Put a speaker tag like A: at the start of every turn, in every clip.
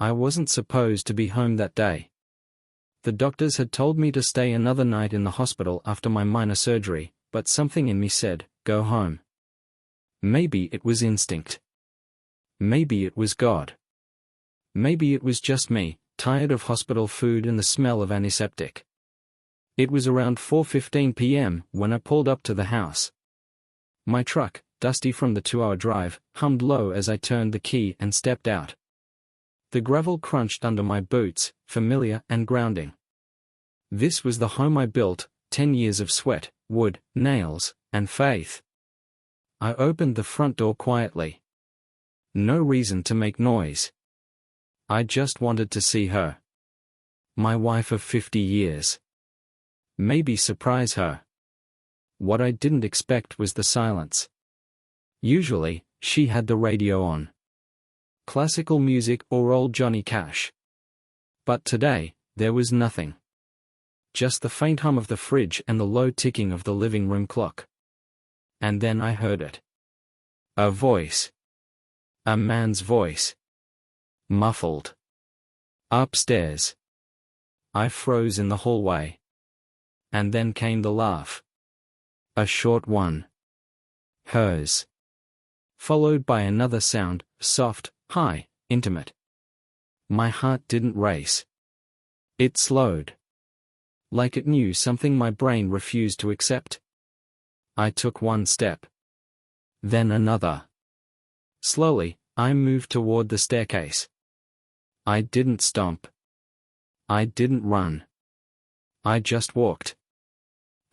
A: I wasn't supposed to be home that day. The doctors had told me to stay another night in the hospital after my minor surgery, but something in me said, go home. Maybe it was instinct. Maybe it was God. Maybe it was just me, tired of hospital food and the smell of antiseptic. It was around 4:15 p.m. when I pulled up to the house. My truck, dusty from the 2-hour drive, hummed low as I turned the key and stepped out. The gravel crunched under my boots, familiar and grounding. This was the home I built, 10 years of sweat, wood, nails, and faith. I opened the front door quietly. No reason to make noise. I just wanted to see her. My wife of 50 years. Maybe surprise her. What I didn't expect was the silence. Usually, she had the radio on. Classical music or old Johnny Cash. But today, there was nothing. Just the faint hum of the fridge and the low ticking of the living room clock. And then I heard it. A voice. A man's voice. Muffled. Upstairs. I froze in the hallway. And then came the laugh. A short one. Hers. Followed by another sound, soft, high, intimate. My heart didn't race. It slowed. Like it knew something my brain refused to accept. I took one step. Then another. Slowly, I moved toward the staircase. I didn't stomp. I didn't run. I just walked.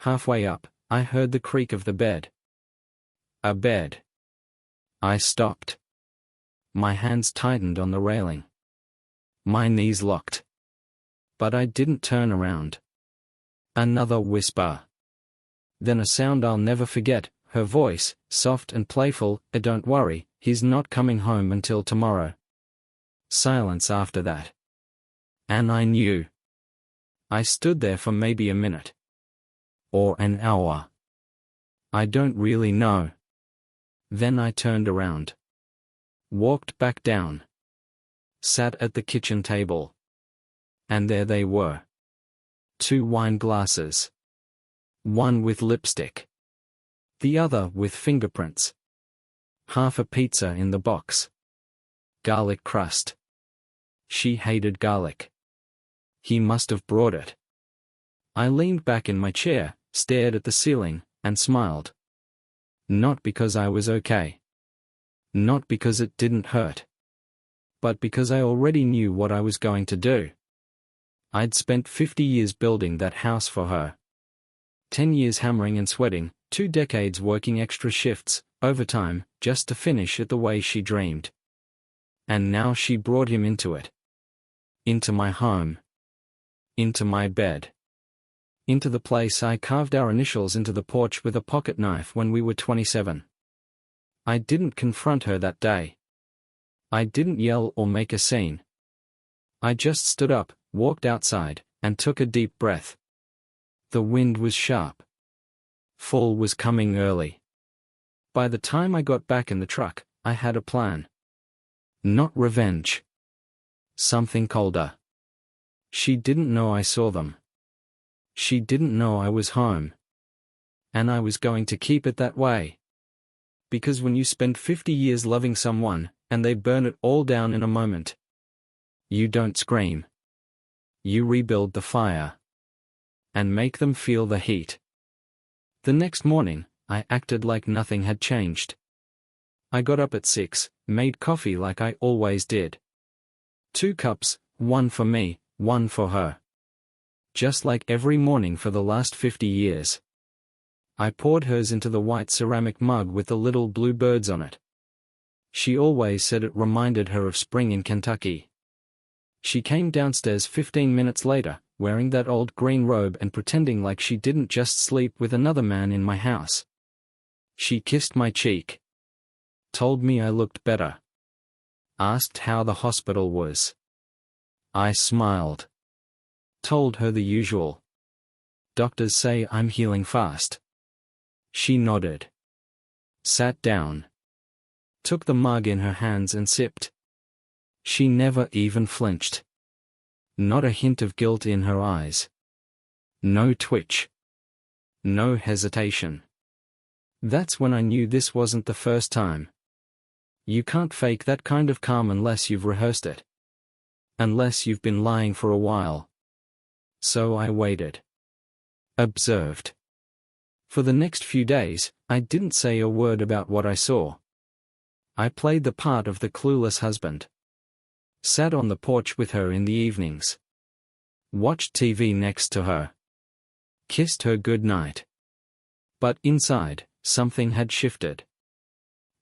A: Halfway up, I heard the creak of the bed. A bed. I stopped. My hands tightened on the railing. My knees locked. But I didn't turn around. Another whisper. Then a sound I'll never forget, her voice, soft and playful, don't worry, he's not coming home until tomorrow. Silence after that. And I knew. I stood there for maybe a minute. Or an hour. I don't really know. Then I turned around. Walked back down. Sat at the kitchen table. And there they were. 2 wine glasses. One with lipstick. The other with fingerprints. Half a pizza in the box. Garlic crust. She hated garlic. He must have brought it. I leaned back in my chair, stared at the ceiling, and smiled. Not because I was okay. Not because it didn't hurt. But because I already knew what I was going to do. I'd spent 50 years building that house for her. 10 years hammering and sweating, 2 decades working extra shifts, overtime, just to finish it the way she dreamed. And now she brought him into it. Into my home. Into my bed. Into the place I carved our initials into the porch with a pocket knife when we were 27. I didn't confront her that day. I didn't yell or make a scene. I just stood up, walked outside, and took a deep breath. The wind was sharp. Fall was coming early. By the time I got back in the truck, I had a plan. Not revenge. Something colder. She didn't know I saw them. She didn't know I was home. And I was going to keep it that way. Because when you spend 50 years loving someone, and they burn it all down in a moment, you don't scream. You rebuild the fire. And make them feel the heat. The next morning, I acted like nothing had changed. I got up at 6, made coffee like I always did. 2 cups, one for me, one for her. Just like every morning for the last 50 years. I poured hers into the white ceramic mug with the little blue birds on it. She always said it reminded her of spring in Kentucky. She came downstairs 15 minutes later, wearing that old green robe and pretending like she didn't just sleep with another man in my house. She kissed my cheek. Told me I looked better. Asked how the hospital was. I smiled. Told her the usual. Doctors say I'm healing fast. She nodded. Sat down. Took the mug in her hands and sipped. She never even flinched. Not a hint of guilt in her eyes. No twitch. No hesitation. That's when I knew this wasn't the first time. You can't fake that kind of calm unless you've rehearsed it. Unless you've been lying for a while. So I waited. Observed. For the next few days, I didn't say a word about what I saw. I played the part of the clueless husband. Sat on the porch with her in the evenings. Watched TV next to her. Kissed her goodnight. But inside, something had shifted.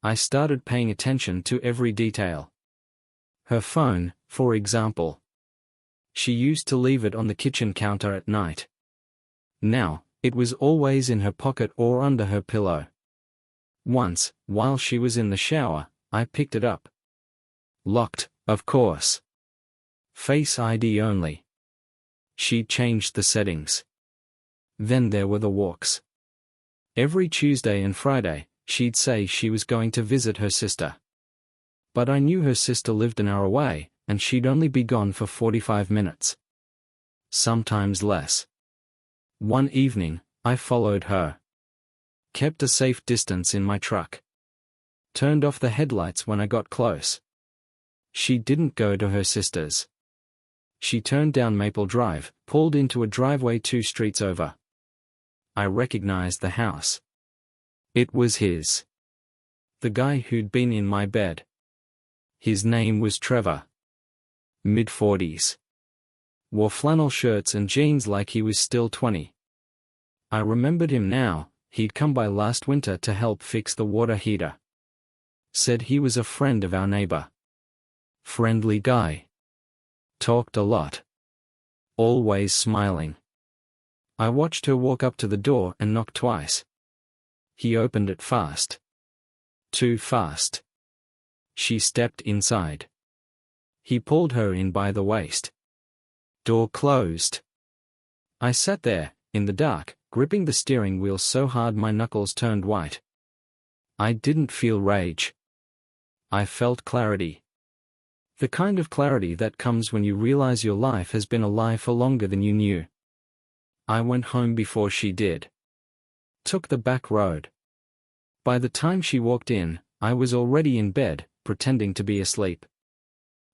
A: I started paying attention to every detail. Her phone, for example. She used to leave it on the kitchen counter at night. Now, it was always in her pocket or under her pillow. Once, while she was in the shower, I picked it up. Locked, of course. Face ID only. She'd changed the settings. Then there were the walks. Every Tuesday and Friday, she'd say she was going to visit her sister. But I knew her sister lived an hour away, and she'd only be gone for 45 minutes. Sometimes less. One evening, I followed her. Kept a safe distance in my truck. Turned off the headlights when I got close. She didn't go to her sister's. She turned down Maple Drive, pulled into a driveway 2 streets over. I recognized the house. It was his. The guy who'd been in my bed. His name was Trevor. Mid-40s. Wore flannel shirts and jeans like he was still 20. I remembered him now. He'd come by last winter to help fix the water heater. Said he was a friend of our neighbor. Friendly guy. Talked a lot. Always smiling. I watched her walk up to the door and knock twice. He opened it fast. Too fast. She stepped inside. He pulled her in by the waist. Door closed. I sat there, in the dark, gripping the steering wheel so hard my knuckles turned white. I didn't feel rage. I felt clarity. The kind of clarity that comes when you realize your life has been a lie for longer than you knew. I went home before she did. Took the back road. By the time she walked in, I was already in bed, pretending to be asleep.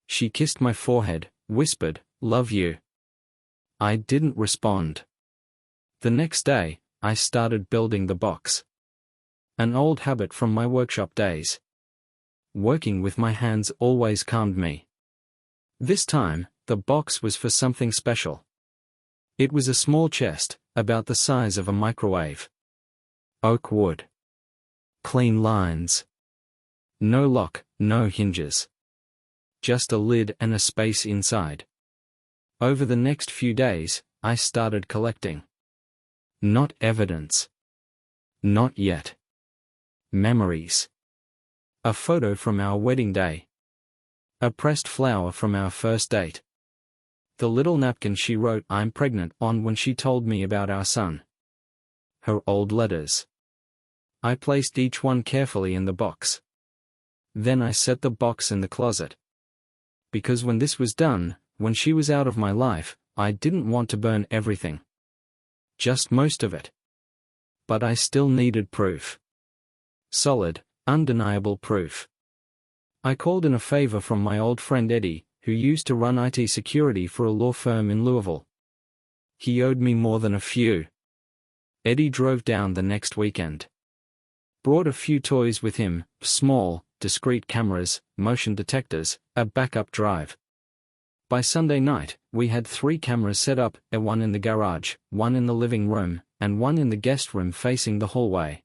A: She kissed my forehead, whispered, "Love you." I didn't respond. The next day, I started building the box. An old habit from my workshop days. Working with my hands always calmed me. This time, the box was for something special. It was a small chest, about the size of a microwave. Oak wood. Clean lines. No lock, no hinges. Just a lid and a space inside. Over the next few days, I started collecting. Not evidence. Not yet. Memories. A photo from our wedding day. A pressed flower from our first date. The little napkin she wrote "I'm pregnant" on when she told me about our son. Her old letters. I placed each one carefully in the box. Then I set the box in the closet. Because when this was done, when she was out of my life, I didn't want to burn everything. Just most of it. But I still needed proof. Solid, undeniable proof. I called in a favor from my old friend Eddie, who used to run IT security for a law firm in Louisville. He owed me more than a few. Eddie drove down the next weekend. Brought a few toys with him, small, discreet cameras, motion detectors, a backup drive. By Sunday night, we had 3 cameras set up, one in the garage, one in the living room, and one in the guest room facing the hallway.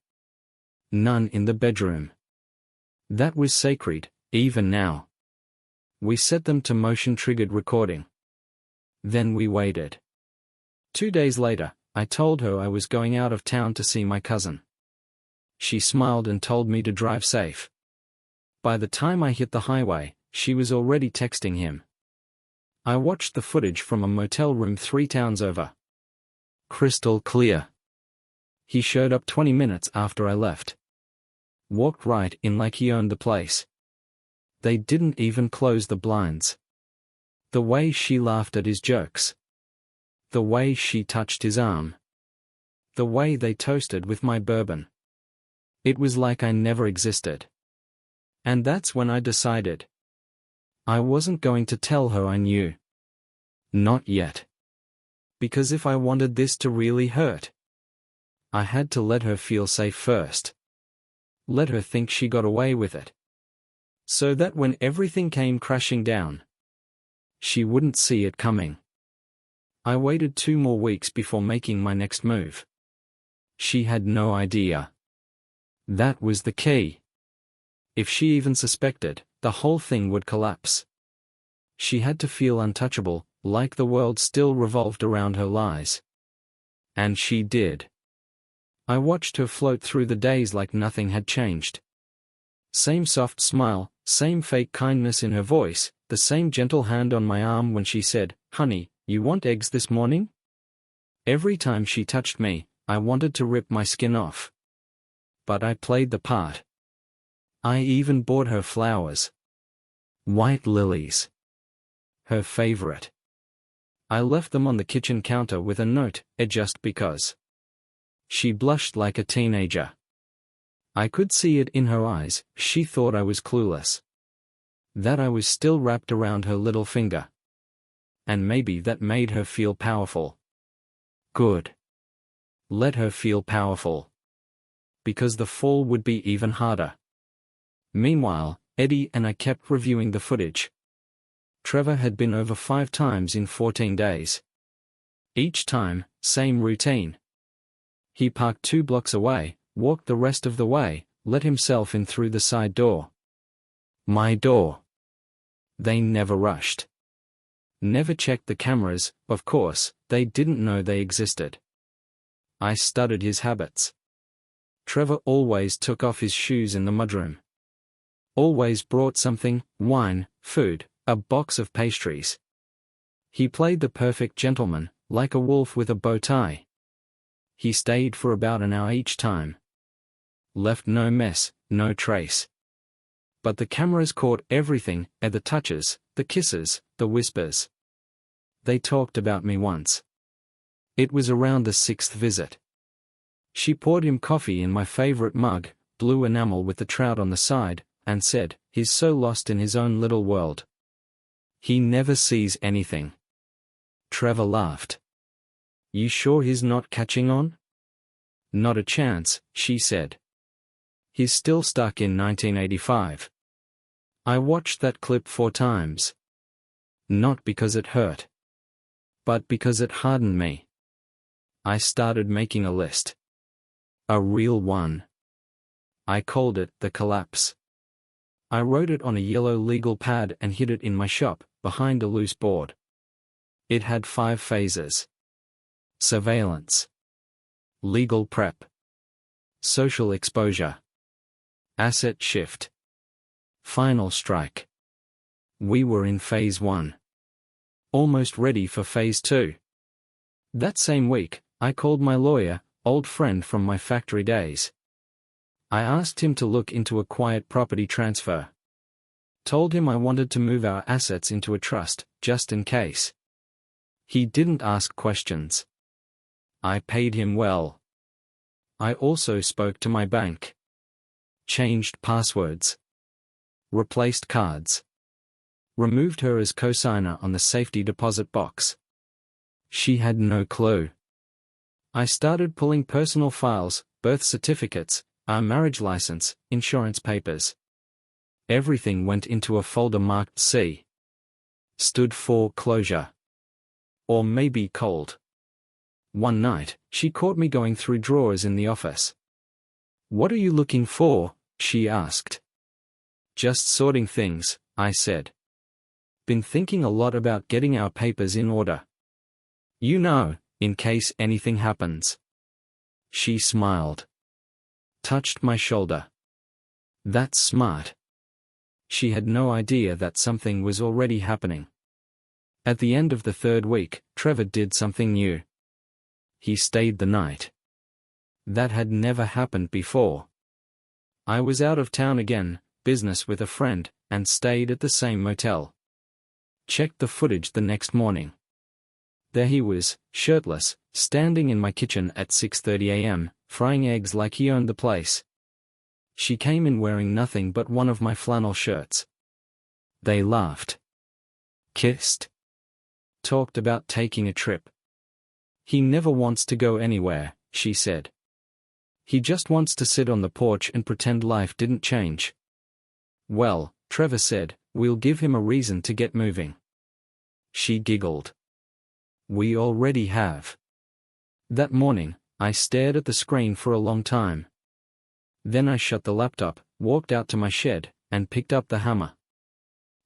A: None in the bedroom. That was sacred, even now. We set them to motion-triggered recording. Then we waited. 2 days later, I told her I was going out of town to see my cousin. She smiled and told me to drive safe. By the time I hit the highway, she was already texting him. I watched the footage from a motel room 3 towns over. Crystal clear. He showed up 20 minutes after I left. Walked right in like he owned the place. they didn't even close the blinds. The way she laughed at his jokes. The way she touched his arm. The way they toasted with my bourbon. It was like I never existed. And that's when I decided. I wasn't going to tell her I knew. Not yet. Because if I wanted this to really hurt, I had to let her feel safe first. Let her think she got away with it. So that when everything came crashing down, she wouldn't see it coming. I waited 2 more weeks before making my next move. She had no idea. That was the key. If she even suspected, the whole thing would collapse. She had to feel untouchable, like the world still revolved around her lies. And she did. I watched her float through the days like nothing had changed. Same soft smile, same fake kindness in her voice, the same gentle hand on my arm when she said, "Honey, you want eggs this morning?" Every time she touched me, I wanted to rip my skin off. But I played the part. I even bought her flowers. White lilies. Her favorite. I left them on the kitchen counter with a note, "Just because." She blushed like a teenager. I could see it in her eyes, she thought I was clueless. That I was still wrapped around her little finger. And maybe that made her feel powerful. Good. Let her feel powerful. Because the fall would be even harder. Meanwhile, Eddie and I kept reviewing the footage. Trevor had been over 5 times in 14 days. Each time, same routine. He parked 2 blocks away, walked the rest of the way, let himself in through the side door. My door. They never rushed. Never checked the cameras, of course, they didn't know they existed. I studied his habits. Trevor always took off his shoes in the mudroom. Always brought something, wine, food, a box of pastries. He played the perfect gentleman, like a wolf with a bow tie. He stayed for about an hour each time. Left no mess, no trace. But the cameras caught everything, the touches, the kisses, the whispers. They talked about me once. It was around the 6th visit. She poured him coffee in my favorite mug, blue enamel with the trout on the side, and said, "He's so lost in his own little world. He never sees anything." Trevor laughed. "You sure he's not catching on?" "Not a chance," she said. "He's still stuck in 1985. I watched that clip 4 times. Not because it hurt. But because it hardened me. I started making a list. A real one. I called it The Collapse. I wrote it on a yellow legal pad and hid it in my shop, behind a loose board. It had 5 phases. Surveillance. Legal prep. Social exposure. Asset shift. Final strike. We were in phase 1. Almost ready for phase 2. That same week, I called my lawyer, old friend from my factory days. I asked him to look into a quiet property transfer. Told him I wanted to move our assets into a trust, just in case. He didn't ask questions. I paid him well. I also spoke to my bank. Changed passwords. Replaced cards. Removed her as cosigner on the safety deposit box. She had no clue. I started pulling personal files, birth certificates, our marriage license, insurance papers. Everything went into a folder marked C. Stood for closure. Or maybe cold. One night, she caught me going through drawers in the office. "What are you looking for?" she asked. "Just sorting things," I said. "Been thinking a lot about getting our papers in order. You know, in case anything happens." She smiled. Touched my shoulder. "That's smart." She had no idea that something was already happening. At the end of the 3rd week, Trevor did something new. He stayed the night. That had never happened before. I was out of town again, business with a friend, and stayed at the same motel. Checked the footage the next morning. There he was, shirtless, standing in my kitchen at 6:30 a.m., frying eggs like he owned the place. She came in wearing nothing but one of my flannel shirts. They laughed. Kissed. Talked about taking a trip. He never wants to go anywhere, she said. He just wants to sit on the porch and pretend life didn't change. Well, Trevor said, we'll give him a reason to get moving. She giggled. We already have. That morning, I stared at the screen for a long time. Then I shut the laptop, walked out to my shed, and picked up the hammer.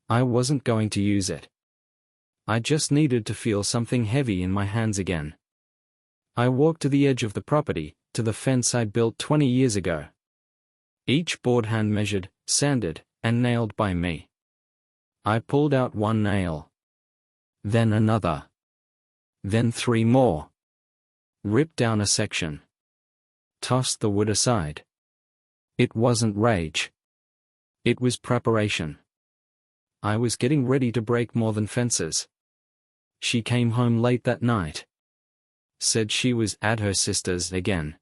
A: I wasn't going to use it. I just needed to feel something heavy in my hands again. I walked to the edge of the property, to the fence I built 20 years ago. Each board hand measured, sanded, and nailed by me. I pulled out one nail. Then another. Then 3 more. Ripped down a section. Tossed the wood aside. It wasn't rage. It was preparation. I was getting ready to break more than fences. She came home late that night. Said she was at her sister's again.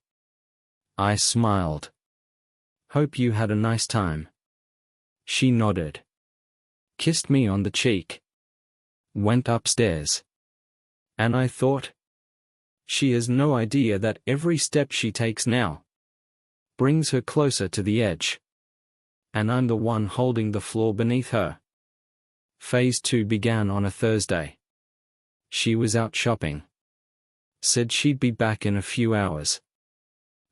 A: I smiled. Hope you had a nice time. She nodded. Kissed me on the cheek. Went upstairs. And I thought, she has no idea that every step she takes now brings her closer to the edge. And I'm the one holding the floor beneath her. Phase 2 began on a Thursday. She was out shopping. Said she'd be back in a few hours.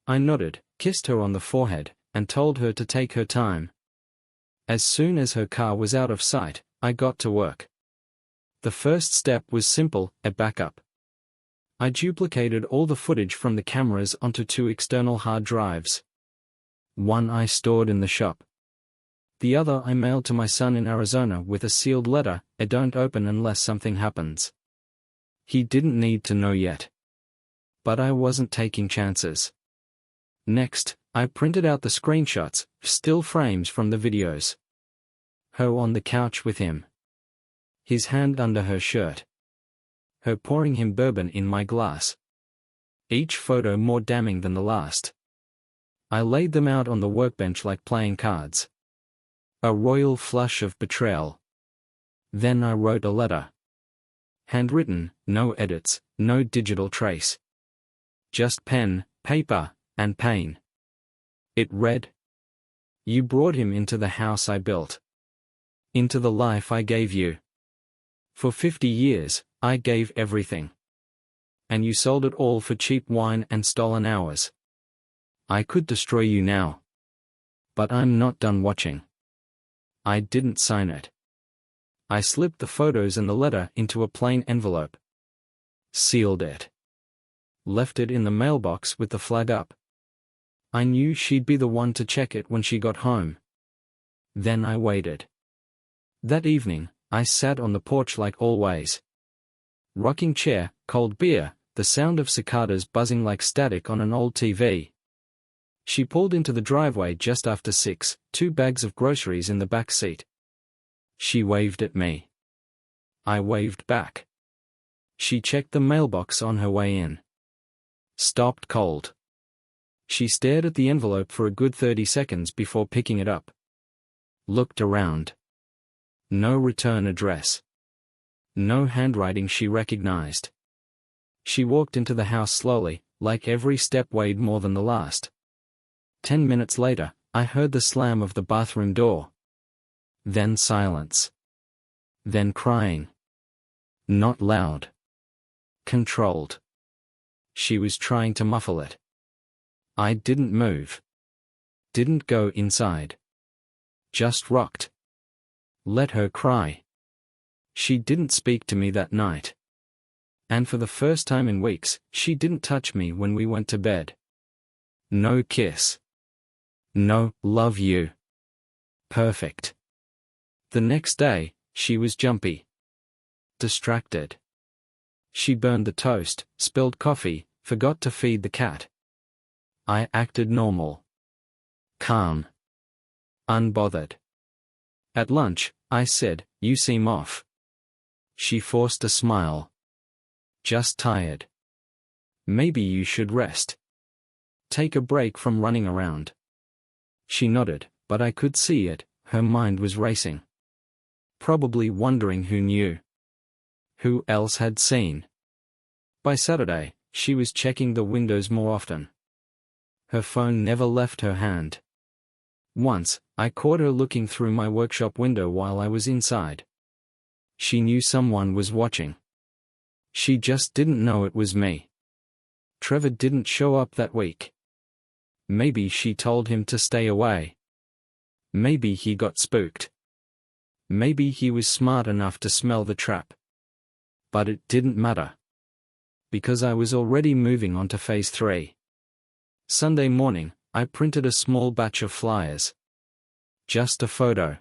A: I nodded, kissed her on the forehead, and told her to take her time. As soon as her car was out of sight, I got to work. The first step was simple, a backup. I duplicated all the footage from the cameras onto 2 external hard drives. One I stored in the shop. The other I mailed to my son in Arizona with a sealed letter, a don't open unless something happens. He didn't need to know yet. But I wasn't taking chances. Next, I printed out the screenshots, still frames from the videos. Her on the couch with him. His hand under her shirt. Her pouring him bourbon in my glass. Each photo more damning than the last. I laid them out on the workbench like playing cards. A royal flush of betrayal. Then I wrote a letter. Handwritten, no edits, no digital trace. Just pen, paper, and pain. It read, you brought him into the house I built. Into the life I gave you. For 50 years, I gave everything. And you sold it all for cheap wine and stolen hours. I could destroy you now. But I'm not done watching. I didn't sign it. I slipped the photos and the letter into a plain envelope. Sealed it. Left it in the mailbox with the flag up. I knew she'd be the one to check it when she got home. Then I waited. That evening, I sat on the porch like always. Rocking chair, cold beer, the sound of cicadas buzzing like static on an old TV. She pulled into the driveway just after 6, 2 bags of groceries in the back seat. She waved at me. I waved back. She checked the mailbox on her way in. Stopped cold. She stared at the envelope for a good 30 seconds before picking it up. Looked around. No return address. No handwriting she recognized. She walked into the house slowly, like every step weighed more than the last. 10 minutes later, I heard the slam of the bathroom door. Then silence. Then crying. Not loud. Controlled. She was trying to muffle it. I didn't move. Didn't go inside. Just rocked. Let her cry. She didn't speak to me that night. And for the first time in weeks, she didn't touch me when we went to bed. No kiss. No, love you. Perfect. The next day, she was jumpy. Distracted. She burned the toast, spilled coffee, forgot to feed the cat. I acted normal. Calm. unbothered. At lunch, I said, "You seem off." She forced a smile. "Just tired. Maybe you should rest. Take a break from running around." She nodded, but I could see it, her mind was racing. Probably wondering who knew. Who else had seen? By Saturday, she was checking the windows more often. Her phone never left her hand. Once, I caught her looking through my workshop window while I was inside. She knew someone was watching. She just didn't know it was me. Trevor didn't show up that week. Maybe she told him to stay away. Maybe he got spooked. Maybe he was smart enough to smell the trap. But it didn't matter. Because I was already moving on to phase 3. Sunday morning, I printed a small batch of flyers. Just a photo.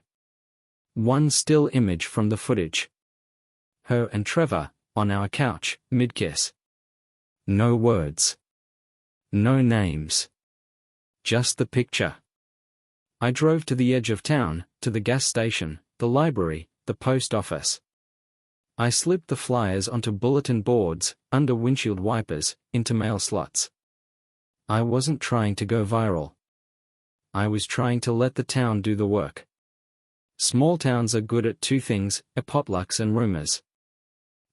A: One still image from the footage. Her and Trevor, on our couch, mid-kiss. No words. No names. Just the picture. I drove to the edge of town, to the gas station, the library, the post office. I slipped the flyers onto bulletin boards, under windshield wipers, into mail slots. I wasn't trying to go viral. I was trying to let the town do the work. Small towns are good at two things, potlucks and rumors.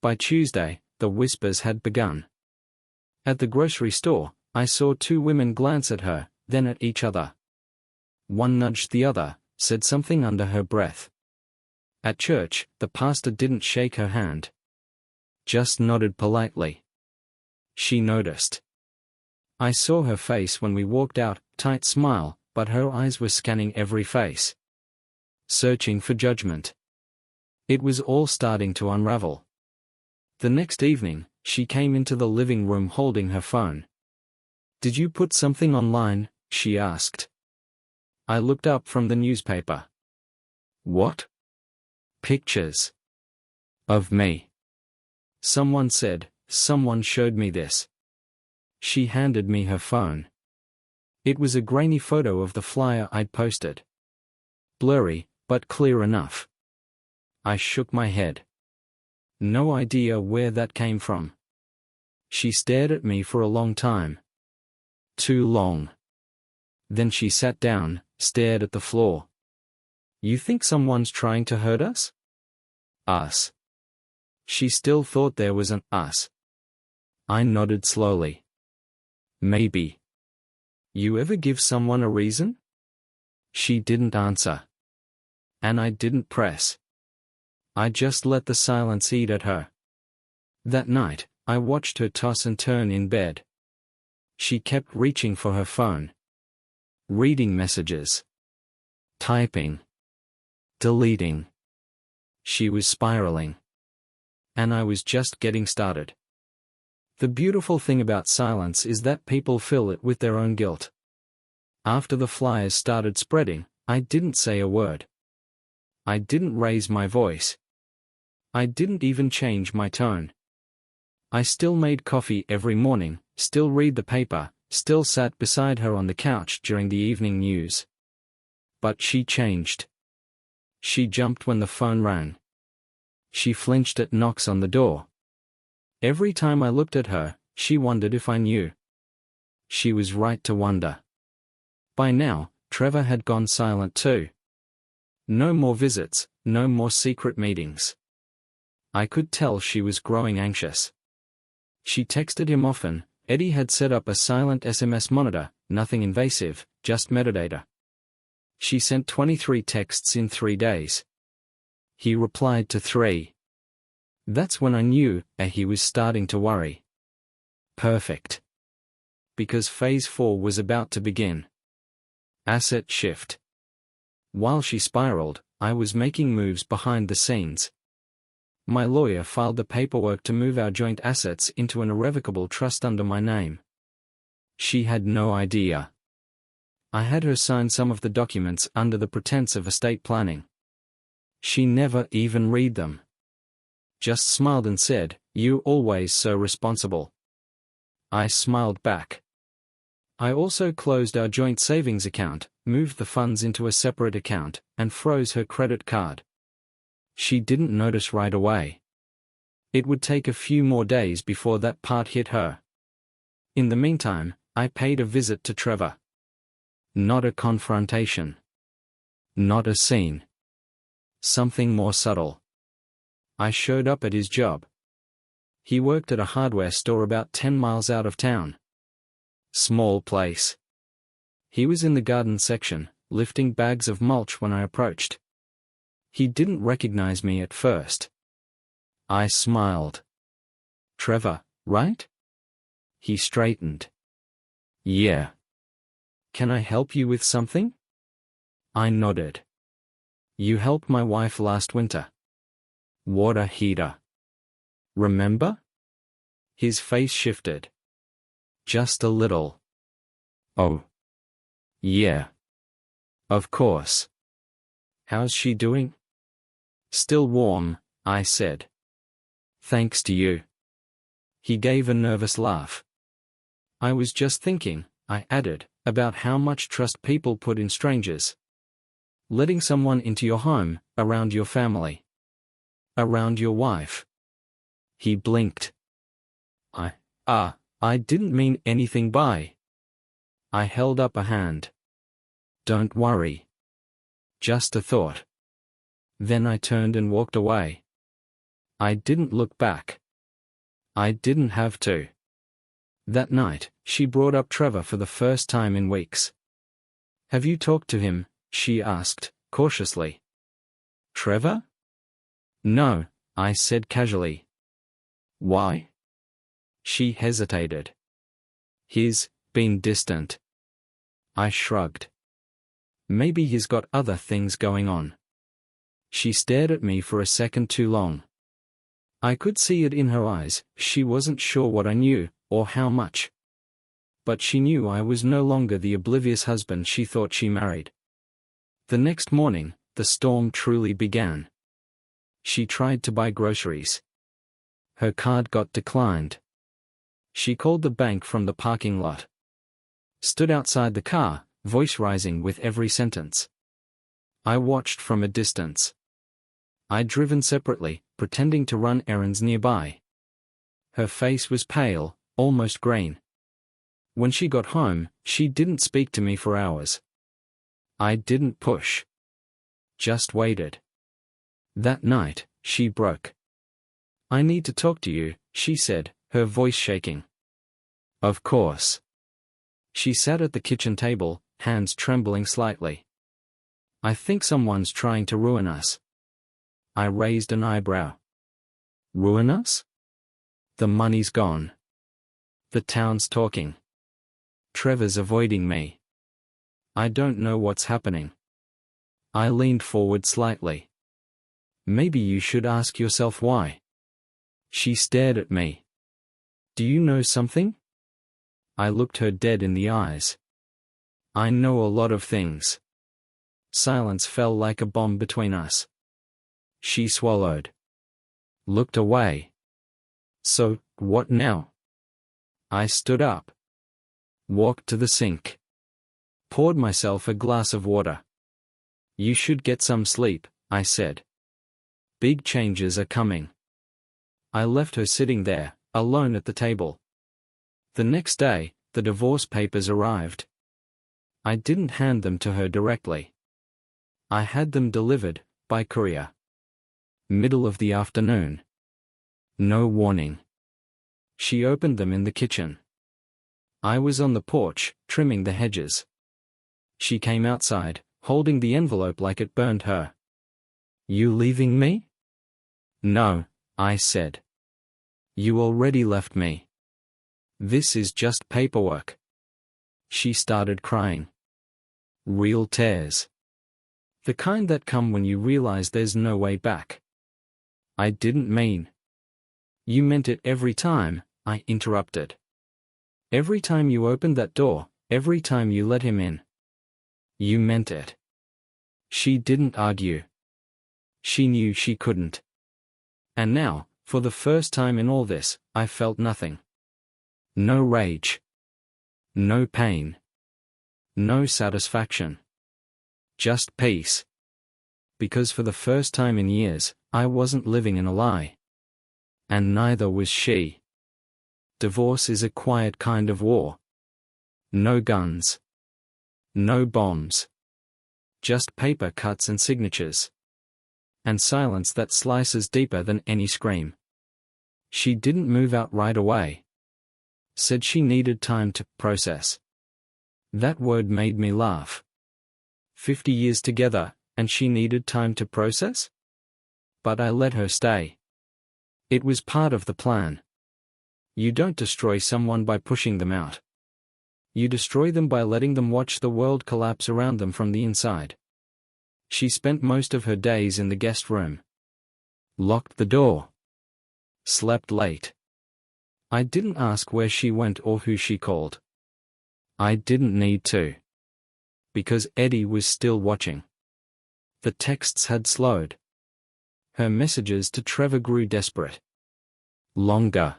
A: By Tuesday, the whispers had begun. At the grocery store, I saw two women glance at her, then at each other. One nudged the other, said something under her breath. At church, the pastor didn't shake her hand. Just nodded politely. She noticed. I saw her face when we walked out, tight smile, but her eyes were scanning every face. Searching for judgment. It was all starting to unravel. The next evening, she came into the living room holding her phone. "Did you put something online?" she asked. I looked up from the newspaper. "What?" "Pictures. Of me." Someone said, "Someone showed me this." She handed me her phone. It was a grainy photo of the flyer I'd posted. Blurry, but clear enough. I shook my head. No idea where that came from. She stared at me for a long time. Too long. Then she sat down, stared at the floor. "You think someone's trying to hurt us?" "Us." She still thought there was an us. I nodded slowly. "Maybe. You ever give someone a reason?" She didn't answer. And I didn't press. I just let the silence eat at her. That night, I watched her toss and turn in bed. She kept reaching for her phone. Reading messages. Typing. Deleting. She was spiraling. And I was just getting started. The beautiful thing about silence is that people fill it with their own guilt. After the flyers started spreading, I didn't say a word. I didn't raise my voice. I didn't even change my tone. I still made coffee every morning, still read the paper, still sat beside her on the couch during the evening news. But she changed. She jumped when the phone rang. She flinched at knocks on the door. Every time I looked at her, she wondered if I knew. She was right to wonder. By now, Trevor had gone silent too. No more visits, no more secret meetings. I could tell she was growing anxious. She texted him often. Eddie had set up a silent SMS monitor, nothing invasive, just metadata. She sent 23 texts in 3 days. He replied to 3. That's when I knew he was starting to worry. Perfect. Because phase 4 was about to begin. Asset shift. While she spiraled, I was making moves behind the scenes. My lawyer filed the paperwork to move our joint assets into an irrevocable trust under my name. She had no idea. I had her sign some of the documents under the pretense of estate planning. She never even read them. Just smiled and said, "You always so responsible." I smiled back. I also closed our joint savings account, moved the funds into a separate account, and froze her credit card. She didn't notice right away. It would take a few more days before that part hit her. In the meantime, I paid a visit to Trevor. Not a confrontation. Not a scene. Something more subtle. I showed up at his job. He worked at a hardware store about 10 miles out of town. Small place. He was in the garden section, lifting bags of mulch when I approached. He didn't recognize me at first. I smiled. "Trevor, right?" He straightened. "Yeah. Can I help you with something?" I nodded. "You helped my wife last winter. Water heater. Remember?" His face shifted. Just a little. "Oh. Yeah. Of course. How's she doing?" "Still warm," I said. "Thanks to you." He gave a nervous laugh. "I was just thinking," I added, "about how much trust people put in strangers. Letting someone into your home, around your family. Around your wife." He blinked. I didn't mean anything by." I held up a hand. "Don't worry. Just a thought." Then I turned and walked away. I didn't look back. I didn't have to. That night, she brought up Trevor for the first time in weeks. "Have you talked to him?" she asked, cautiously. "Trevor?" "No," I said casually. "Why?" She hesitated. "He's been distant." I shrugged. "Maybe he's got other things going on." She stared at me for a second too long. I could see it in her eyes. She wasn't sure what I knew, or how much. But she knew I was no longer the oblivious husband she thought she married. The next morning, the storm truly began. She tried to buy groceries. Her card got declined. She called the bank from the parking lot. Stood outside the car, voice rising with every sentence. I watched from a distance. I'd driven separately, pretending to run errands nearby. Her face was pale, almost green. When she got home, she didn't speak to me for hours. I didn't push. Just waited. That night, she broke. "I need to talk to you," she said, her voice shaking. "Of course." She sat at the kitchen table, hands trembling slightly. "I think someone's trying to ruin us." I raised an eyebrow. "Ruin us?" "The money's gone. The town's talking. Trevor's avoiding me. I don't know what's happening." I leaned forward slightly. "Maybe you should ask yourself why." She stared at me. "Do you know something?" I looked her dead in the eyes. "I know a lot of things." Silence fell like a bomb between us. She swallowed. Looked away. "So, what now?" I stood up. Walked to the sink. Poured myself a glass of water. "You should get some sleep," I said. "Big changes are coming." I left her sitting there, alone at the table. The next day, the divorce papers arrived. I didn't hand them to her directly. I had them delivered, by courier. Middle of the afternoon. No warning. She opened them in the kitchen. I was on the porch, trimming the hedges. She came outside, holding the envelope like it burned her. "You leaving me?" "No," I said. "You already left me. This is just paperwork." She started crying. Real tears. The kind that come when you realize there's no way back. "I didn't mean." "You meant it every time," I interrupted. "Every time you opened that door, every time you let him in. You meant it." She didn't argue. She knew she couldn't. And now, for the first time in all this, I felt nothing. No rage. No pain. No satisfaction. Just peace. Because for the first time in years, I wasn't living in a lie. And neither was she. Divorce is a quiet kind of war. No guns. No bombs. Just paper cuts and signatures. And silence that slices deeper than any scream. She didn't move out right away. Said she needed time to process. That word made me laugh. 50 years together, and she needed time to process? But I let her stay. It was part of the plan. You don't destroy someone by pushing them out. You destroy them by letting them watch the world collapse around them from the inside. She spent most of her days in the guest room. Locked the door. Slept late. I didn't ask where she went or who she called. I didn't need to. Because Eddie was still watching. The texts had slowed. Her messages to Trevor grew desperate. Longer.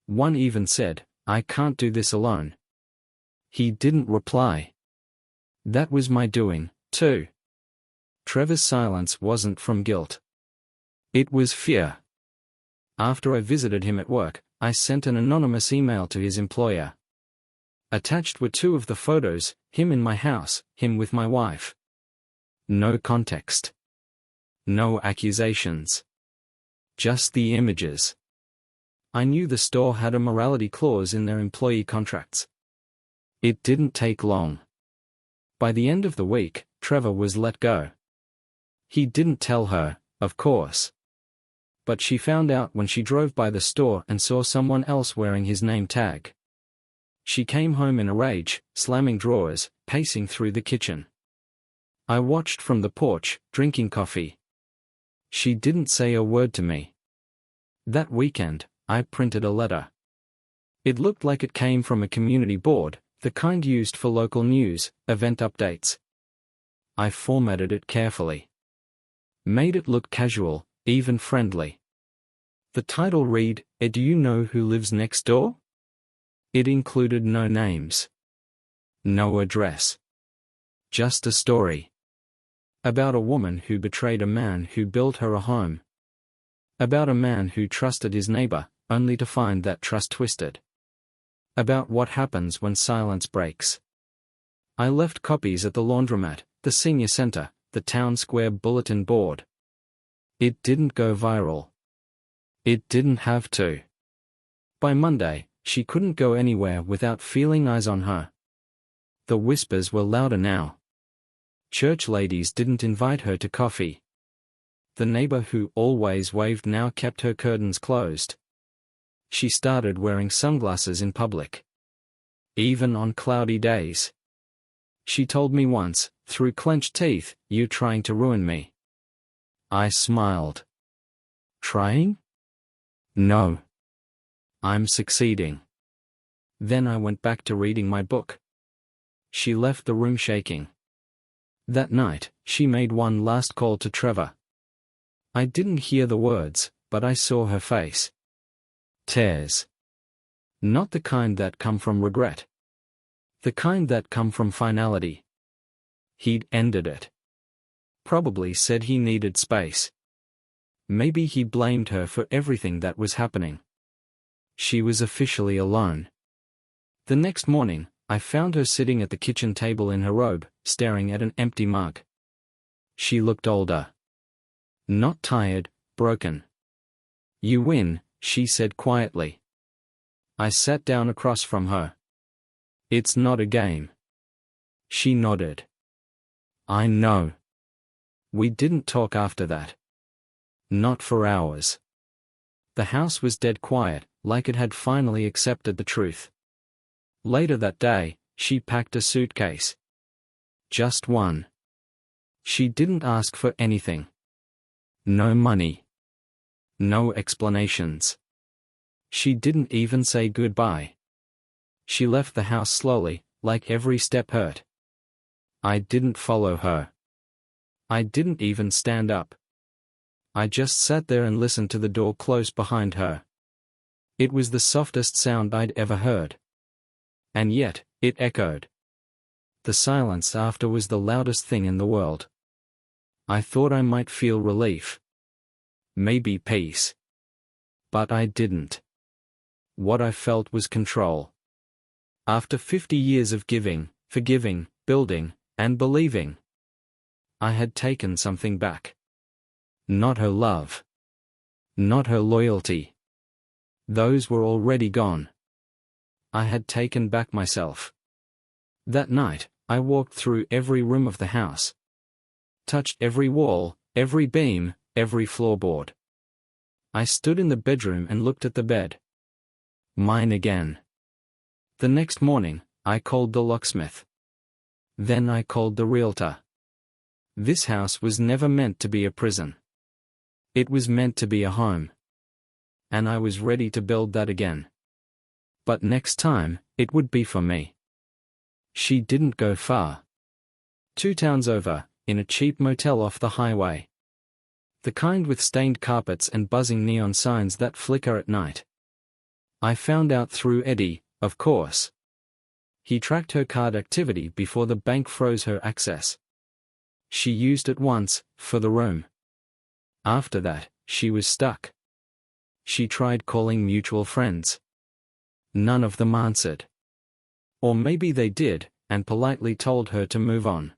A: One even said, "I can't do this alone." He didn't reply. That was my doing, too. Trevor's silence wasn't from guilt. It was fear. After I visited him at work, I sent an anonymous email to his employer. Attached were 2 of the photos, him in my house, him with my wife. No context. No accusations. Just the images. I knew the store had a morality clause in their employee contracts. It didn't take long. By the end of the week, Trevor was let go. He didn't tell her, of course. But she found out when she drove by the store and saw someone else wearing his name tag. She came home in a rage, slamming drawers, pacing through the kitchen. I watched from the porch, drinking coffee. She didn't say a word to me. That weekend, I printed a letter. It looked like it came from a community board, the kind used for local news, event updates. I formatted it carefully. Made it look casual, even friendly. The title read, "Do you know who lives next door?" It included no names. No address. Just a story. About a woman who betrayed a man who built her a home. About a man who trusted his neighbor, only to find that trust twisted. About what happens when silence breaks. I left copies at the laundromat, the senior center, the town square bulletin board. It didn't go viral. It didn't have to. By Monday, she couldn't go anywhere without feeling eyes on her. The whispers were louder now. Church ladies didn't invite her to coffee. The neighbor who always waved now kept her curtains closed. She started wearing sunglasses in public. Even on cloudy days. She told me once, through clenched teeth, "You're trying to ruin me." I smiled. Trying? No. I'm succeeding. Then I went back to reading my book. She left the room shaking. That night, she made one last call to Trevor. I didn't hear the words, but I saw her face. Tears. Not the kind that come from regret. The kind that come from finality. He'd ended it. Probably said he needed space. Maybe he blamed her for everything that was happening. She was officially alone. The next morning, I found her sitting at the kitchen table in her robe, staring at an empty mug. She looked older. Not tired, broken. "You win," she said quietly. I sat down across from her. "It's not a game." She nodded. "I know." We didn't talk after that. Not for hours. The house was dead quiet, like it had finally accepted the truth. Later that day, she packed a suitcase. Just one. She didn't ask for anything. No money. No explanations. She didn't even say goodbye. She left the house slowly, like every step hurt. I didn't follow her. I didn't even stand up. I just sat there and listened to the door close behind her. It was the softest sound I'd ever heard. And yet, it echoed. The silence after was the loudest thing in the world. I thought I might feel relief. Maybe peace. But I didn't. What I felt was control. After 50 years of giving, forgiving, building, and believing, I had taken something back. Not her love. Not her loyalty. Those were already gone. I had taken back myself. That night, I walked through every room of the house. Touched every wall, every beam, every floorboard. I stood in the bedroom and looked at the bed. Mine again. The next morning, I called the locksmith. Then I called the realtor. This house was never meant to be a prison. It was meant to be a home. And I was ready to build that again. But next time, it would be for me. She didn't go far. 2 towns over, in a cheap motel off the highway. The kind with stained carpets and buzzing neon signs that flicker at night. I found out through Eddie, of course. He tracked her card activity before the bank froze her access. She used it once, for the room. After that, she was stuck. She tried calling mutual friends. None of them answered. Or maybe they did, and politely told her to move on.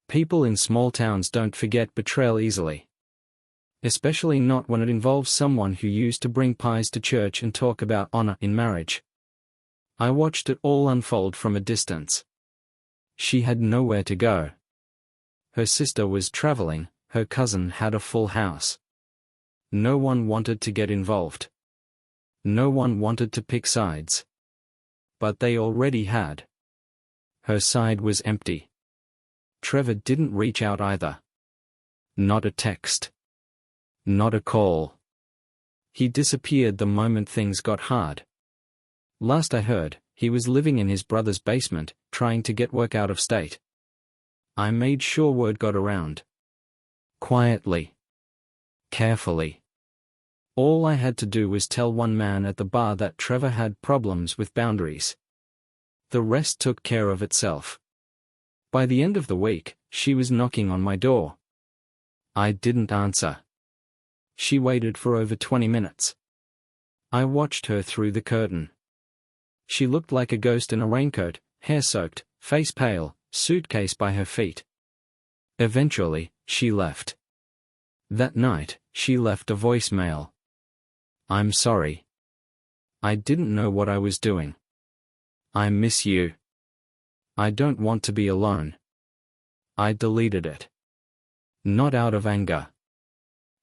A: People in small towns don't forget betrayal easily. Especially not when it involves someone who used to bring pies to church and talk about honor in marriage. I watched it all unfold from a distance. She had nowhere to go. Her sister was traveling, her cousin had a full house. No one wanted to get involved. No one wanted to pick sides. But they already had. Her side was empty. Trevor didn't reach out either. Not a text. Not a call. He disappeared the moment things got hard. Last I heard, he was living in his brother's basement, trying to get work out of state. I made sure word got around. Quietly. Carefully. All I had to do was tell one man at the bar that Trevor had problems with boundaries. The rest took care of itself. By the end of the week, she was knocking on my door. I didn't answer. She waited for over 20 minutes. I watched her through the curtain. She looked like a ghost in a raincoat, hair soaked, face pale, suitcase by her feet. Eventually, she left. That night, she left a voicemail. I'm sorry. I didn't know what I was doing. I miss you. I don't want to be alone. I deleted it. Not out of anger.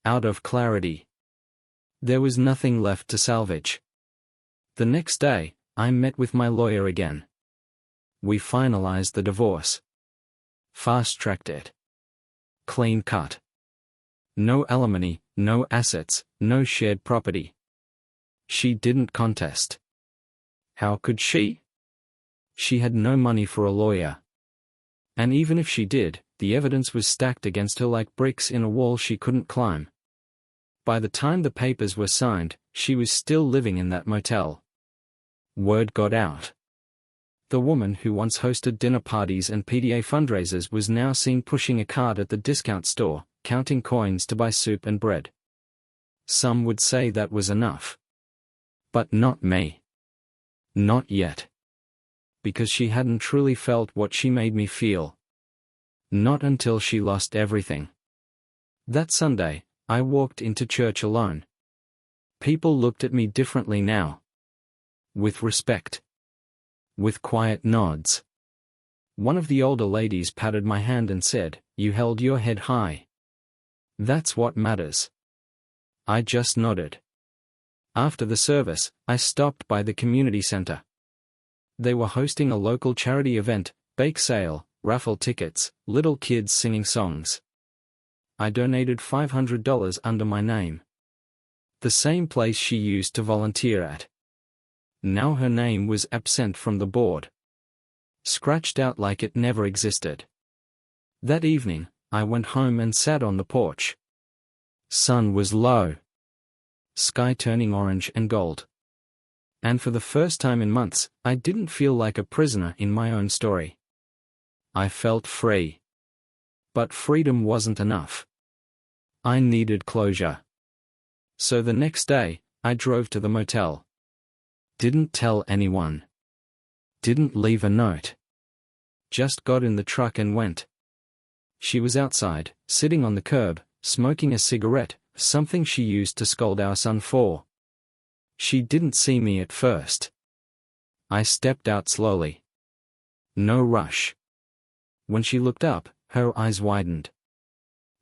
A: Out of clarity. There was nothing left to salvage. The next day, I met with my lawyer again. We finalized the divorce. Fast-tracked it. Clean cut. No alimony, no assets, no shared property. She didn't contest. How could she? She had no money for a lawyer. And even if she did, the evidence was stacked against her like bricks in a wall she couldn't climb. By the time the papers were signed, she was still living in that motel. Word got out. The woman who once hosted dinner parties and PDA fundraisers was now seen pushing a cart at the discount store, counting coins to buy soup and bread. Some would say that was enough. But not me. Not yet. Because she hadn't truly felt what she made me feel. Not until she lost everything. That Sunday, I walked into church alone. People looked at me differently now. With respect. With quiet nods. One of the older ladies patted my hand and said, "You held your head high. That's what matters." I just nodded. After the service, I stopped by the community center. They were hosting a local charity event, bake sale, raffle tickets, little kids singing songs. I donated $500 under my name. The same place she used to volunteer at. Now her name was absent from the board. Scratched out like it never existed. That evening, I went home and sat on the porch. Sun was low. Sky turning orange and gold. And for the first time in months, I didn't feel like a prisoner in my own story. I felt free. But freedom wasn't enough. I needed closure. So the next day, I drove to the motel. Didn't tell anyone. Didn't leave a note. Just got in the truck and went. She was outside, sitting on the curb, smoking a cigarette, something she used to scold our son for. She didn't see me at first. I stepped out slowly. No rush. When she looked up, her eyes widened.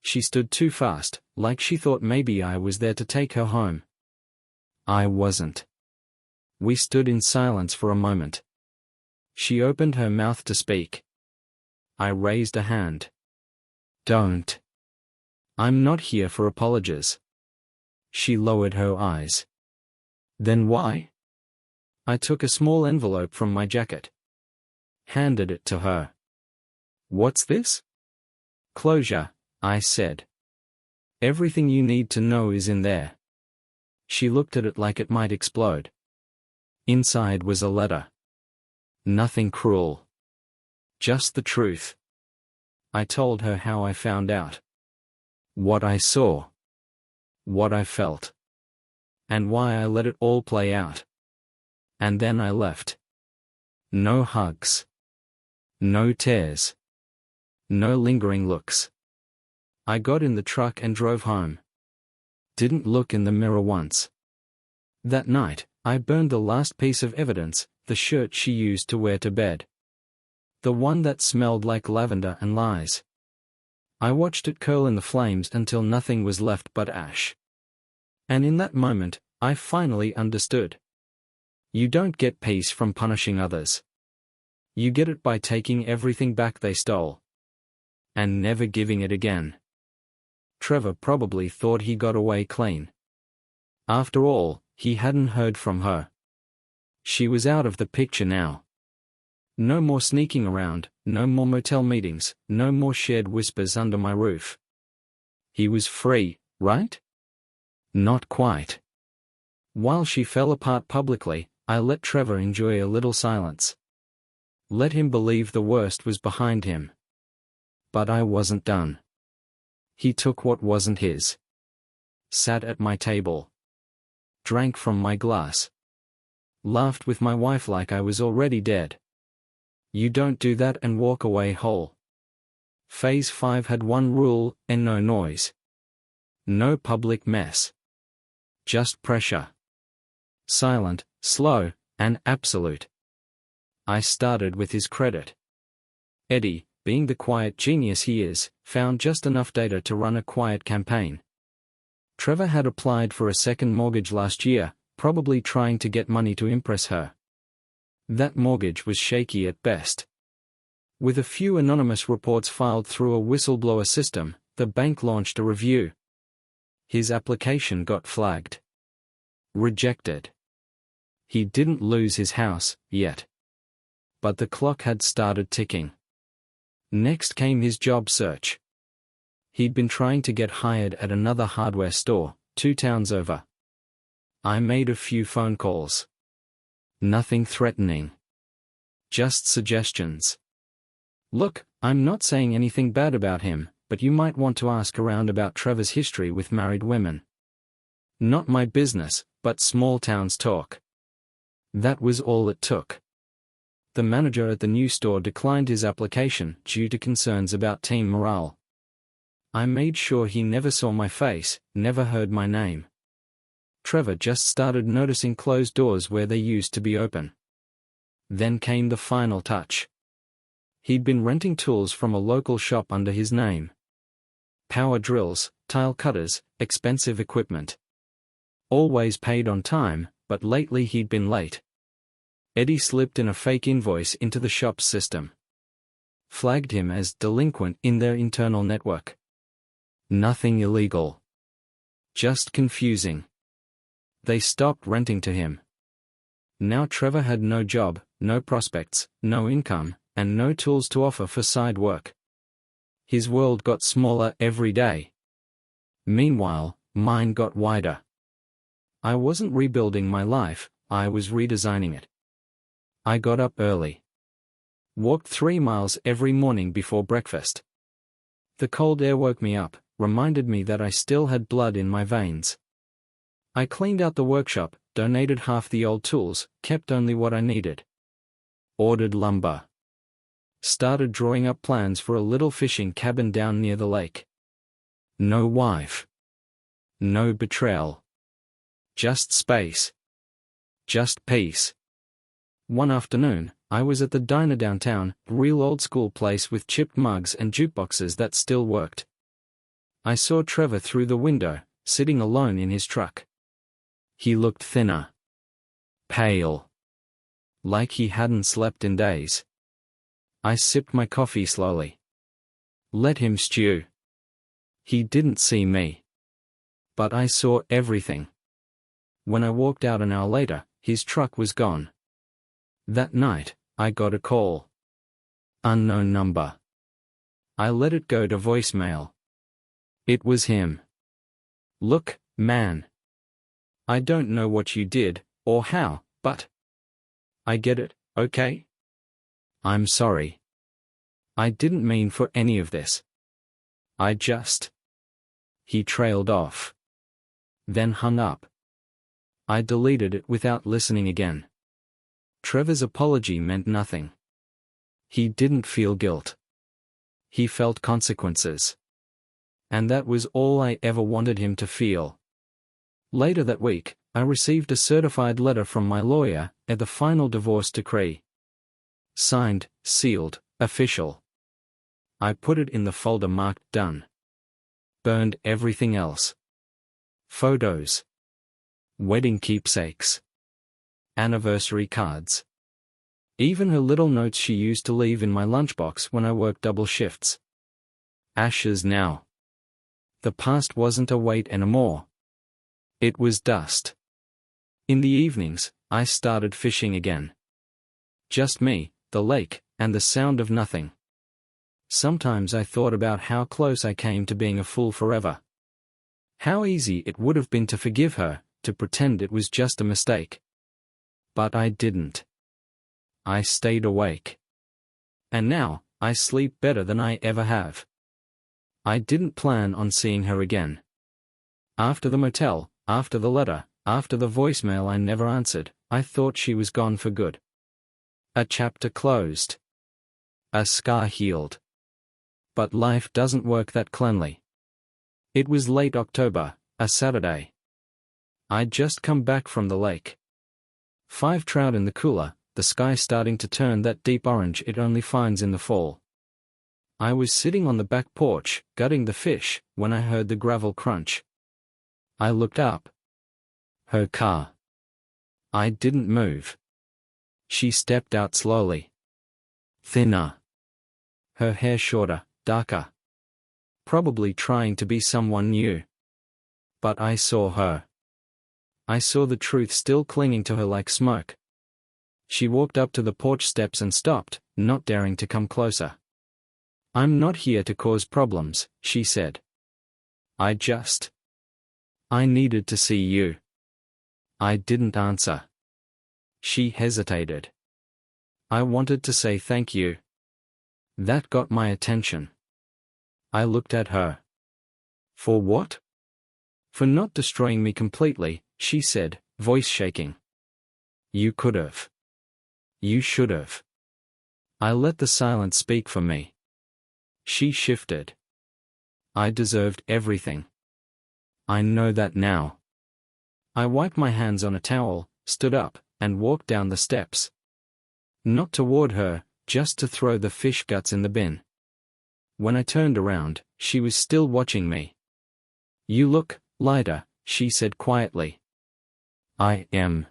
A: She stood too fast, like she thought maybe I was there to take her home. I wasn't. We stood in silence for a moment. She opened her mouth to speak. I raised a hand. Don't. I'm not here for apologies. She lowered her eyes. Then why? I took a small envelope from my jacket. Handed it to her. What's this? Closure, I said. Everything you need to know is in there. She looked at it like it might explode. Inside was a letter. Nothing cruel. Just the truth. I told her how I found out. What I saw. What I felt. And why I let it all play out. And then I left. No hugs. No tears. No lingering looks. I got in the truck and drove home. Didn't look in the mirror once. That night, I burned the last piece of evidence, the shirt she used to wear to bed. The one that smelled like lavender and lies. I watched it curl in the flames until nothing was left but ash. And in that moment, I finally understood. You don't get peace from punishing others. You get it by taking everything back they stole. And never giving it again. Trevor probably thought he got away clean. After all, he hadn't heard from her. She was out of the picture now. No more sneaking around, no more motel meetings, no more shared whispers under my roof. He was free, right? Not quite. While she fell apart publicly, I let Trevor enjoy a little silence. Let him believe the worst was behind him. But I wasn't done. He took what wasn't his. Sat at my table. Drank from my glass. Laughed with my wife like I was already dead. You don't do that and walk away whole. Phase 5 had one rule, and no noise. No public mess. Just pressure. Silent, slow, and absolute. I started with his credit. Eddie, being the quiet genius he is, found just enough data to run a quiet campaign. Trevor had applied for a second mortgage last year, probably trying to get money to impress her. That mortgage was shaky at best. With a few anonymous reports filed through a whistleblower system, the bank launched a review. His application got flagged. Rejected. He didn't lose his house, yet. But the clock had started ticking. Next came his job search. He'd been trying to get hired at another hardware store, 2 towns over. I made a few phone calls. Nothing threatening. Just suggestions. Look, I'm not saying anything bad about him, but you might want to ask around about Trevor's history with married women. Not my business, but small towns talk. That was all it took. The manager at the new store declined his application due to concerns about team morale. I made sure he never saw my face, never heard my name. Trevor just started noticing closed doors where they used to be open. Then came the final touch. He'd been renting tools from a local shop under his name. Power drills, tile cutters, expensive equipment. Always paid on time, but lately he'd been late. Eddie slipped in a fake invoice into the shop's system. Flagged him as delinquent in their internal network. Nothing illegal. Just confusing. They stopped renting to him. Now Trevor had no job, no prospects, no income, and no tools to offer for side work. His world got smaller every day. Meanwhile, mine got wider. I wasn't rebuilding my life, I was redesigning it. I got up early. Walked 3 miles every morning before breakfast. The cold air woke me up, reminded me that I still had blood in my veins. I cleaned out the workshop, donated half the old tools, kept only what I needed. Ordered lumber. Started drawing up plans for a little fishing cabin down near the lake. No wife. No betrayal. Just space. Just peace. One afternoon, I was at the diner downtown, a real old-school place with chipped mugs and jukeboxes that still worked. I saw Trevor through the window, sitting alone in his truck. He looked thinner. Pale. Like he hadn't slept in days. I sipped my coffee slowly. Let him stew. He didn't see me. But I saw everything. When I walked out an hour later, his truck was gone. That night, I got a call. Unknown number. I let it go to voicemail. It was him. Look, man. I don't know what you did, or how, but I get it, okay? I'm sorry. I didn't mean for any of this. I just... He trailed off. Then hung up. I deleted it without listening again. Trevor's apology meant nothing. He didn't feel guilt. He felt consequences. And that was all I ever wanted him to feel. Later that week, I received a certified letter from my lawyer at the final divorce decree. Signed, sealed, official. I put it in the folder marked done. Burned everything else. Photos. Wedding keepsakes. Anniversary cards. Even her little notes she used to leave in my lunchbox when I worked double shifts. Ashes now. The past wasn't a weight anymore. It was dust. In the evenings, I started fishing again. Just me, the lake, and the sound of nothing. Sometimes I thought about how close I came to being a fool forever. How easy it would have been to forgive her, to pretend it was just a mistake. But I didn't. I stayed awake. And now, I sleep better than I ever have. I didn't plan on seeing her again. After the motel, after the letter, after the voicemail I never answered, I thought she was gone for good. A chapter closed. A scar healed. But life doesn't work that cleanly. It was late October, a Saturday. I'd just come back from the lake. 5 trout in the cooler, the sky starting to turn that deep orange it only finds in the fall. I was sitting on the back porch, gutting the fish, when I heard the gravel crunch. I looked up. Her car. I didn't move. She stepped out slowly. Thinner. Her hair shorter, darker. Probably trying to be someone new. But I saw her. I saw the truth still clinging to her like smoke. She walked up to the porch steps and stopped, not daring to come closer. I'm not here to cause problems, she said. I needed to see you. I didn't answer. She hesitated. I wanted to say thank you. That got my attention. I looked at her. For what? For not destroying me completely, she said, voice shaking. You could have. You should have. I let the silence speak for me. She shifted. I deserved everything. I know that now. I wiped my hands on a towel, stood up, and walked down the steps. Not toward her, just to throw the fish guts in the bin. When I turned around, she was still watching me. You look lighter, she said quietly. I am.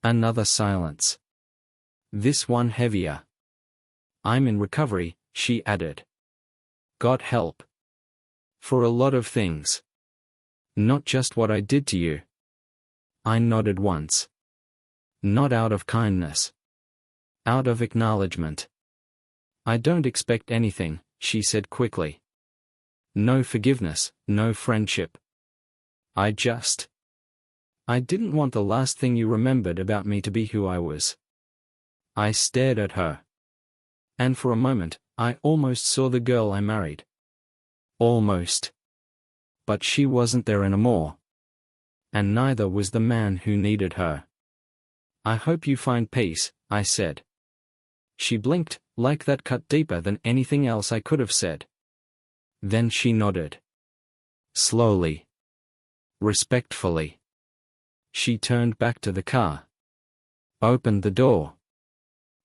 A: Another silence. This one heavier. I'm in recovery, she added. Got help. For a lot of things. Not just what I did to you. I nodded once. Not out of kindness. Out of acknowledgement. I don't expect anything, she said quickly. No forgiveness, no friendship. I just I didn't want the last thing you remembered about me to be who I was. I stared at her. And for a moment, I almost saw the girl I married. Almost. But she wasn't there anymore. And neither was the man who needed her. I hope you find peace, I said. She blinked, like that cut deeper than anything else I could have said. Then she nodded. Slowly. Respectfully. She turned back to the car. Opened the door.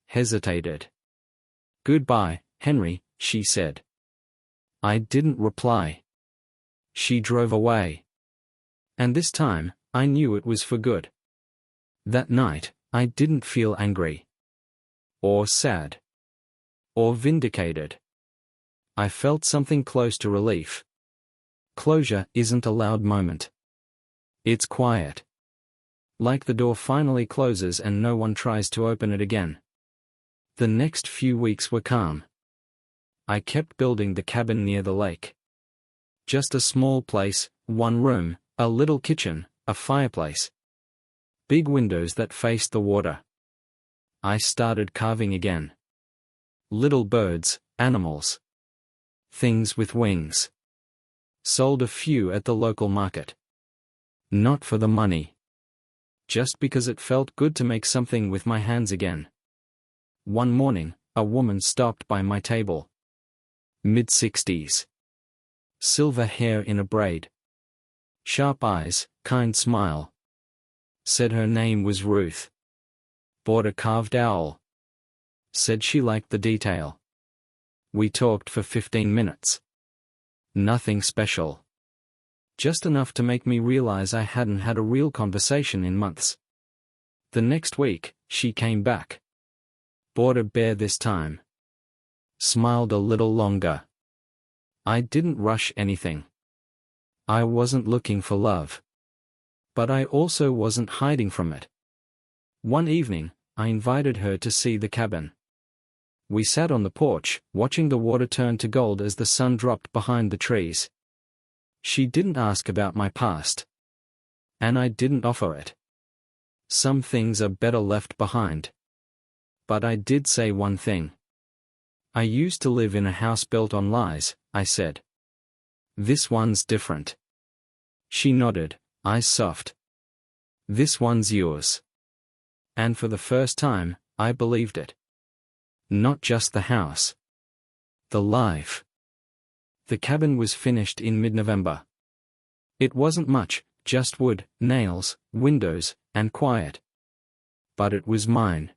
A: Hesitated. Goodbye, Henry, she said. I didn't reply. She drove away. And this time, I knew it was for good. That night, I didn't feel angry. Or sad. Or vindicated. I felt something close to relief. Closure isn't a loud moment. It's quiet. Like the door finally closes and no one tries to open it again. The next few weeks were calm. I kept building the cabin near the lake. Just a small place, one room, a little kitchen, a fireplace. Big windows that faced the water. I started carving again. Little birds, animals. Things with wings. Sold a few at the local market. Not for the money. Just because it felt good to make something with my hands again. One morning, a woman stopped by my table. Mid-60s. Silver hair in a braid. Sharp eyes, kind smile. Said her name was Ruth. Bought a carved owl. Said she liked the detail. We talked for 15 minutes. Nothing special. Just enough to make me realize I hadn't had a real conversation in months. The next week, she came back. Bought a bear this time. Smiled a little longer. I didn't rush anything. I wasn't looking for love. But I also wasn't hiding from it. One evening, I invited her to see the cabin. We sat on the porch, watching the water turn to gold as the sun dropped behind the trees. She didn't ask about my past. And I didn't offer it. Some things are better left behind. But I did say one thing. I used to live in a house built on lies, I said. This one's different. She nodded, eyes soft. This one's yours. And for the first time, I believed it. Not just the house. The life. The cabin was finished in mid-November. It wasn't much, just wood, nails, windows, and quiet. But it was mine.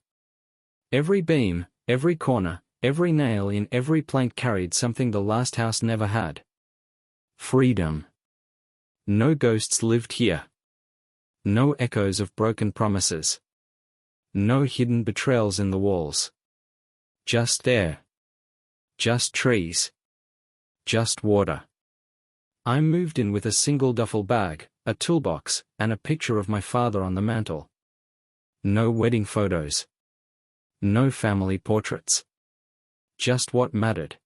A: Every beam, every corner, every nail in every plank carried something the last house never had. Freedom. No ghosts lived here. No echoes of broken promises. No hidden betrayals in the walls. Just air. Just trees. Just water. I moved in with a single duffel bag, a toolbox, and a picture of my father on the mantel. No wedding photos. No family portraits. Just what mattered.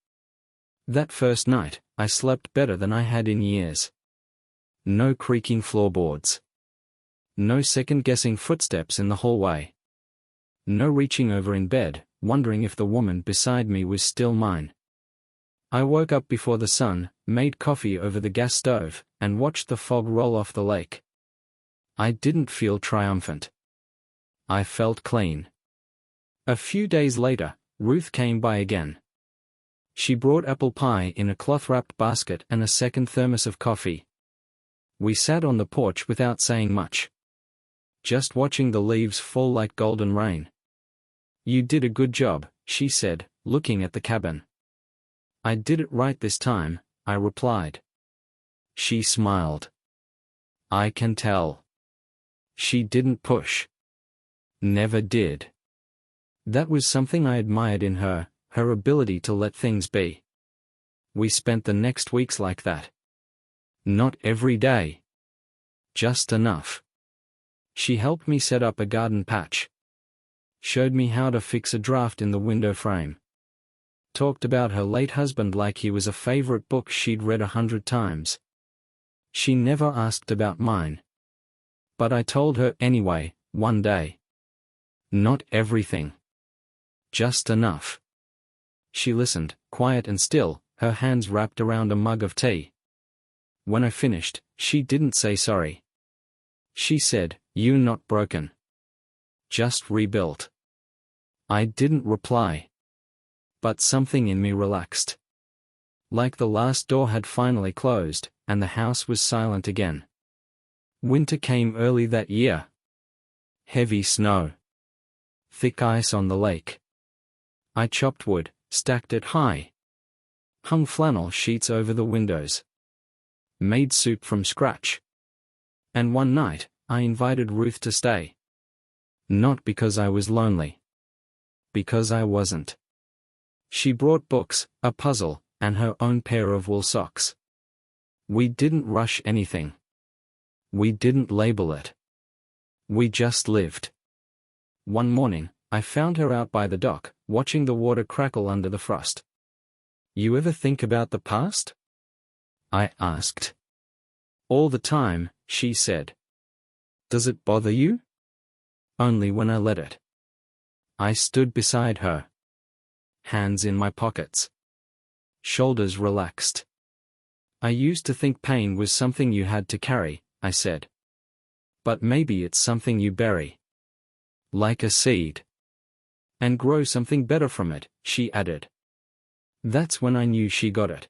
A: That first night, I slept better than I had in years. No creaking floorboards. No second-guessing footsteps in the hallway. No reaching over in bed, wondering if the woman beside me was still mine. I woke up before the sun, made coffee over the gas stove, and watched the fog roll off the lake. I didn't feel triumphant. I felt clean. A few days later, Ruth came by again. She brought apple pie in a cloth-wrapped basket and a second thermos of coffee. We sat on the porch without saying much. Just watching the leaves fall like golden rain. You did a good job, she said, looking at the cabin. I did it right this time, I replied. She smiled. I can tell. She didn't push. Never did. That was something I admired in her, her ability to let things be. We spent the next weeks like that. Not every day. Just enough. She helped me set up a garden patch. Showed me how to fix a draft in the window frame. Talked about her late husband like he was a favorite book she'd read 100 times. She never asked about mine. But I told her anyway, one day. Not everything. Just enough. She listened, quiet and still, her hands wrapped around a mug of tea. When I finished, she didn't say sorry. She said, "You're not broken. Just rebuilt." I didn't reply. But something in me relaxed. Like the last door had finally closed, and the house was silent again. Winter came early that year. Heavy snow. Thick ice on the lake. I chopped wood, stacked it high. Hung flannel sheets over the windows. Made soup from scratch. And one night, I invited Ruth to stay. Not because I was lonely. Because I wasn't. She brought books, a puzzle, and her own pair of wool socks. We didn't rush anything. We didn't label it. We just lived. One morning, I found her out by the dock, watching the water crackle under the frost. "You ever think about the past?" I asked. "All the time," she said. "Does it bother you?" "Only when I let it." I stood beside her. Hands in my pockets. Shoulders relaxed. "I used to think pain was something you had to carry," I said. "But maybe it's something you bury. Like a seed. And grow something better from it," she added. That's when I knew she got it.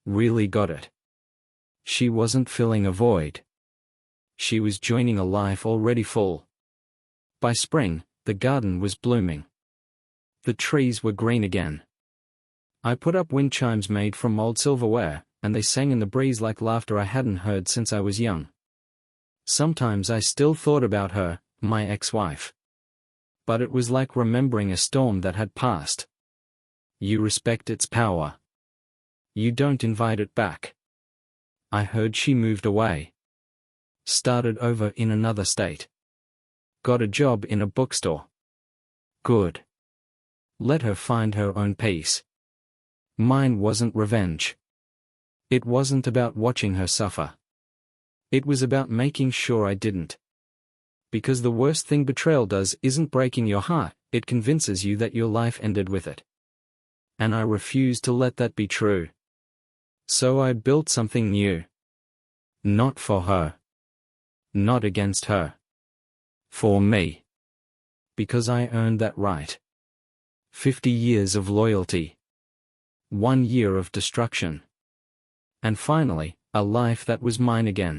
A: Really got it. She wasn't filling a void. She was joining a life already full. By spring, the garden was blooming. The trees were green again. I put up wind chimes made from old silverware, and they sang in the breeze like laughter I hadn't heard since I was young. Sometimes I still thought about her, my ex-wife. But it was like remembering a storm that had passed. You respect its power. You don't invite it back. I heard she moved away. Started over in another state. Got a job in a bookstore. Good. Let her find her own peace. Mine wasn't revenge. It wasn't about watching her suffer. It was about making sure I didn't. Because the worst thing betrayal does isn't breaking your heart, it convinces you that your life ended with it. And I refused to let that be true. So I built something new. Not for her. Not against her. For me. Because I earned that right. 50 years of loyalty. 1 year of destruction. And finally, a life that was mine again.